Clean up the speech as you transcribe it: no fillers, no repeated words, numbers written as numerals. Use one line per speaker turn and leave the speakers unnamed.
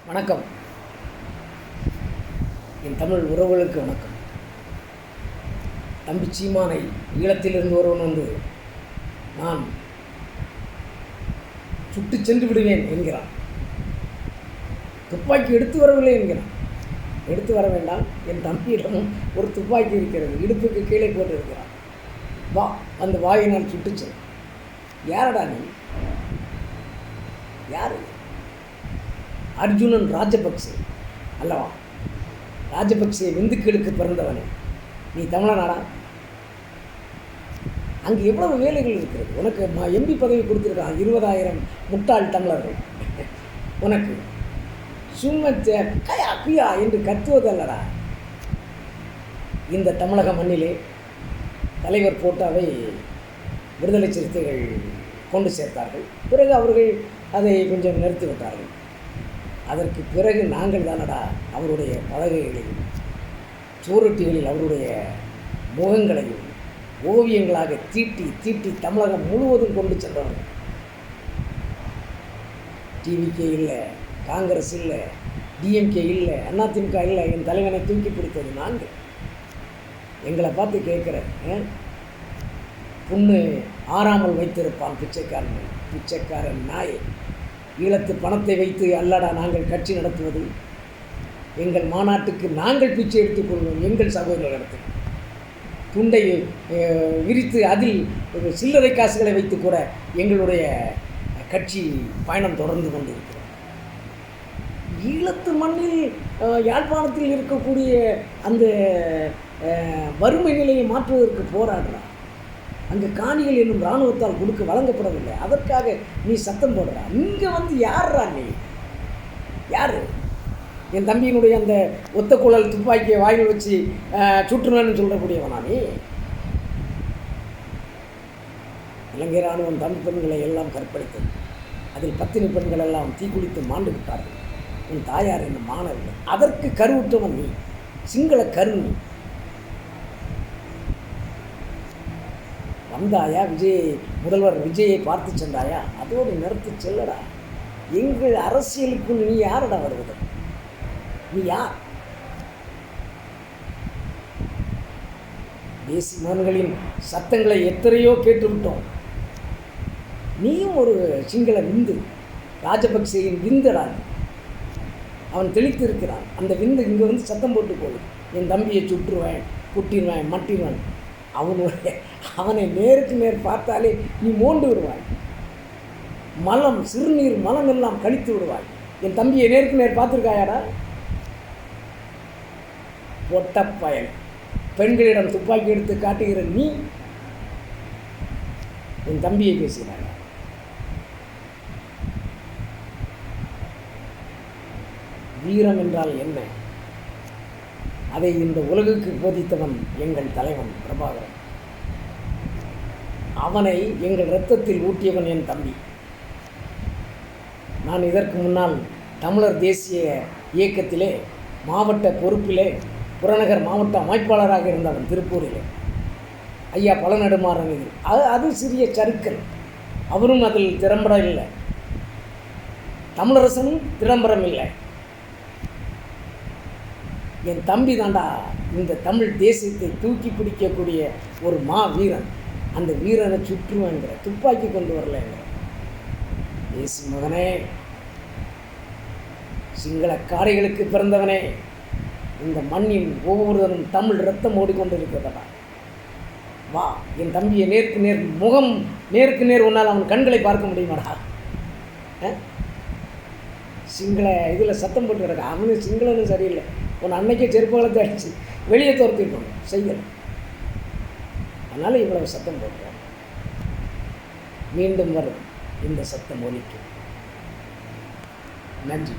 வணக்கம். என் தமிழ் உறவுகளுக்கு வணக்கம். தம்பி சீமானை ஈழத்திலிருந்து ஒருவன் வந்து நான் சுட்டு சென்று விடுவேன் என்கிறான். துப்பாக்கி எடுத்து வரவில்லை என்கிறான். எடுத்து வர வேண்டாம், என் தம்பியிடமும் ஒரு துப்பாக்கி இருக்கிறது, இடுப்புக்கு கீழே போட்டு இருக்கிறான். வா, அந்த வாயினால் சுட்டுச்சு. யாரடா நீ? யார்? அர்ஜுனன் ராஜபக்சே அல்லவா? ராஜபக்சே விந்துக்களுக்கு பிறந்தவனே, நீ தமிழனாடா? அங்கே எவ்வளவு வேலைகள் இருக்கிறது உனக்கு. எம்பி பதவி கொடுத்துருக்கான் 20,000 முட்டாள் தமிழர்கள். உனக்கு சும்மா கயா பியா என்று கத்துவதல்லடா. இந்த தமிழக மண்ணிலே தலைவர் போட்டாவை விடுதலை சிறுத்தைகள் கொண்டு சேர்த்தார்கள். பிறகு அவர்கள் அதை கொஞ்சம் நிறுத்திவிட்டார்கள். அதற்கு பிறகு நாங்கள் தானடா அவருடைய பலகைகளையும் சுவரொட்டிகளில் அவருடைய முகங்களையும் ஓவியங்களாக தீட்டி தீட்டி தமிழகம் முழுவதும் கொண்டு சென்றவர்கள். டிவிகே இல்லை, காங்கிரஸ் இல்லை, டிஎம்கே இல்லை, அதிமுக இல்லை, என் தலைவனை தூக்கி பிடித்தது நாங்கள். எங்களை பார்த்து கேட்குறேன், புண்ணு ஆறாமல் வைத்திருப்பான் பிச்சைக்காரன் நாய். ஈழத்து பணத்தை வைத்து அல்லடா நாங்கள் கட்சி நடத்துவது. எங்கள் மாநாட்டுக்கு நாங்கள் பிச்சை எடுத்துக்கொள்வோம். எங்கள் சகோதரர்கள் துண்டை விரித்து அதில் சில்லறை காசுகளை வைத்து கூட எங்களுடைய கட்சி பயணம் தொடர்ந்து கொண்டிருக்கிறோம். ஈழத்து மண்ணில் யாழ்ப்பாணத்தில் இருக்கக்கூடிய அந்த வறுமை நிலையை மாற்றுவதற்கு போராடுறான். அங்கே காணிகள் என்னும் இராணுவத்தால் கொடுக்க வழங்கப்படவில்லை. அதற்காக நீ சத்தம் போடுறா. இங்கே வந்து யார்ரா நீ? யார்? என் தம்பியினுடைய அந்த ஒத்த குழல் துப்பாக்கியை வாயில் வச்சு சுற்றுவேன்னு சொல்லக்கூடியவனா நீ? இலங்கை இராணுவம் தமிழ் பெண்களை எல்லாம் கற்பழித்தது. அதில் 10 பெண்கள் எல்லாம் தீக்குளித்து மாண்டு விட்டார்கள். உன் தாயார் என்ன மாணவர்கள். அதற்கு கருவுற்றவன் நீ, சிங்கள கரு நீ. வந்தாயா முதல்வர் விஜயை பார்த்து சென்றாயா? அதோடு நிறுத்தி செல்லடா. எங்கள் அரசியலுக்குள் நீ யாரடா வருவது? நீ யார்? தேசிய மகன்களின் சத்தங்களை எத்தனையோ கேட்டுவிட்டோம். நீயும் ஒரு சிங்கள விந்து, ராஜபக்சேயின் விந்தடா. அவன் தெளித்து இருக்கிறான். அந்த விந்து இங்கே வந்து சத்தம் போட்டு போகுது. என் தம்பியை சுட்டுருவேன், குட்டிடுவேன், மட்டிடுவேன். அவனை நேருக்கு நேர் பார்த்தாலே நீ மோண்டு விடுவாய். மலம், சிறுநீர் மலம் எல்லாம் கழித்து விடுவாய். என் தம்பியை நேருக்கு நேர் பார்த்துருக்காயாடா? ஒட்டப்பயல். பெண்களிடம் துப்பாக்கி எடுத்து காட்டுகிற நீ என் தம்பியை பேசுகிறாய். வீரம் என்றால் என்ன? அதை இந்த உலகுக்கு போதித்தவன் எங்கள் தலைவன் பிரபாகரன். அவனை எங்கள் இரத்தத்தில் ஊட்டியவன் என் தம்பி. நான் இதற்கு முன்னால் தமிழர் தேசிய இயக்கத்திலே மாவட்ட பொறுப்பிலே புறநகர் மாவட்ட அமைப்பாளராக இருந்தவன் திருப்பூரிலே. ஐயா பழநெடுமாறன். அது சிறிய சறுக்கல். அவரும் அதில் திறம்பட இல்லை. தமிழரசனும் திறம்பரம் இல்லை. என் தம்பி தாண்டா இந்த தமிழ் தேசியத்தை தூக்கி பிடிக்கக்கூடிய ஒரு வீரன். அந்த வீரனை சுற்றுவேங்கிற, துப்பாக்கி கொண்டு வரலங்கிற. தேசி மகனே, சிங்கள காடைகளுக்கு பிறந்தவனே, இந்த மண்ணின் ஒவ்வொருவரும் தமிழ் ரத்தம் ஓடிக்கொண்டிருக்கிறதா. வா, என் தம்பியை நேருக்கு நேர் முகம் நேருக்கு நேர் உன்னால் அவன் கண்களை பார்க்க முடியுமாடா? சிங்கள இதில் சத்தம் போட்டு கிடக்க. அவனு சிங்களனும் சரியில்லை. உன் அன்னைக்கே செருப்பாளத்தை அடிச்சு வெளியே துரத்திருக்கணும், செய்யலை. அதனால் இவ்வளவு சத்தம் போடுறோம். மீண்டும் வரும் இந்த சத்தம் ஒலிக்கும். நன்றி.